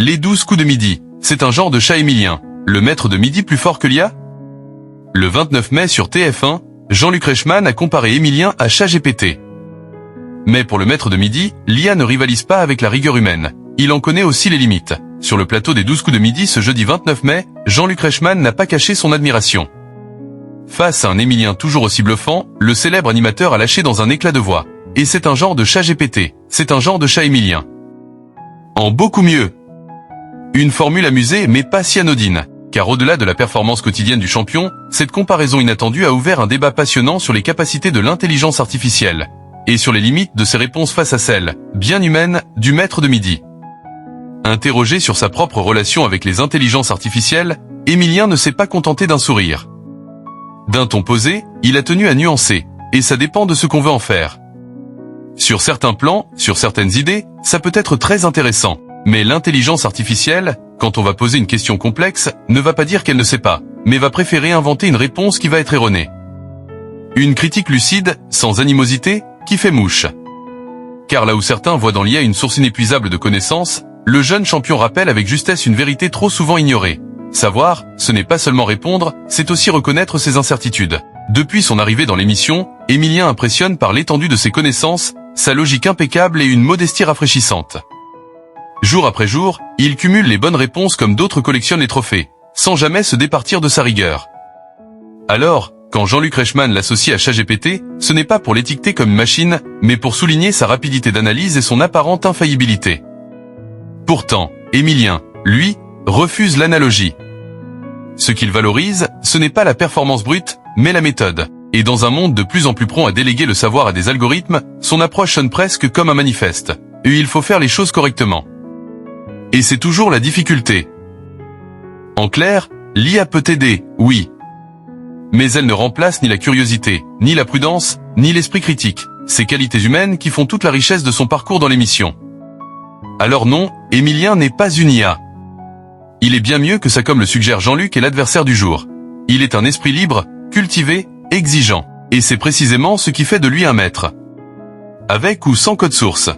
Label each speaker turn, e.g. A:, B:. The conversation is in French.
A: Les 12 coups de midi, c'est un genre de chat émilien. Le maître de midi plus fort que l'IA? Le 29 mai sur TF1, Jean-Luc Reichmann a comparé Émilien à ChatGPT. Mais pour le maître de midi, l'IA ne rivalise pas avec la rigueur humaine. Il en connaît aussi les limites. Sur le plateau des 12 coups de midi ce jeudi 29 mai, Jean-Luc Reichmann n'a pas caché son admiration. Face à un Émilien toujours aussi bluffant, le célèbre animateur a lâché dans un éclat de voix. Et c'est un genre de ChatGPT, c'est un genre de chat émilien. En beaucoup mieux. Une formule amusée mais pas si anodine, car au-delà de la performance quotidienne du champion, cette comparaison inattendue a ouvert un débat passionnant sur les capacités de l'intelligence artificielle, et sur les limites de ses réponses face à celles, bien humaines, du maître de midi. Interrogé sur sa propre relation avec les intelligences artificielles, Émilien ne s'est pas contenté d'un sourire. D'un ton posé, il a tenu à nuancer, et ça dépend de ce qu'on veut en faire. Sur certains plans, sur certaines idées, ça peut être très intéressant. Mais l'intelligence artificielle, quand on va poser une question complexe, ne va pas dire qu'elle ne sait pas, mais va préférer inventer une réponse qui va être erronée. Une critique lucide, sans animosité, qui fait mouche. Car là où certains voient dans l'IA une source inépuisable de connaissances, le jeune champion rappelle avec justesse une vérité trop souvent ignorée. Savoir, ce n'est pas seulement répondre, c'est aussi reconnaître ses incertitudes. Depuis son arrivée dans l'émission, Émilien impressionne par l'étendue de ses connaissances, sa logique impeccable et une modestie rafraîchissante. Jour après jour, il cumule les bonnes réponses comme d'autres collectionnent les trophées, sans jamais se départir de sa rigueur. Alors, quand Jean-Luc Reichmann l'associe à ChatGPT, ce n'est pas pour l'étiqueter comme une machine, mais pour souligner sa rapidité d'analyse et son apparente infaillibilité. Pourtant, Émilien, lui, refuse l'analogie. Ce qu'il valorise, ce n'est pas la performance brute, mais la méthode. Et dans un monde de plus en plus prompt à déléguer le savoir à des algorithmes, son approche sonne presque comme un manifeste. Et il faut faire les choses correctement. Et c'est toujours la difficulté. En clair, l'IA peut aider, oui. Mais elle ne remplace ni la curiosité, ni la prudence, ni l'esprit critique, ces qualités humaines qui font toute la richesse de son parcours dans l'émission. Alors non, Émilien n'est pas une IA. Il est bien mieux que ça comme le suggère Jean-Luc et l'adversaire du jour. Il est un esprit libre, cultivé, exigeant. Et c'est précisément ce qui fait de lui un maître. Avec ou sans code source.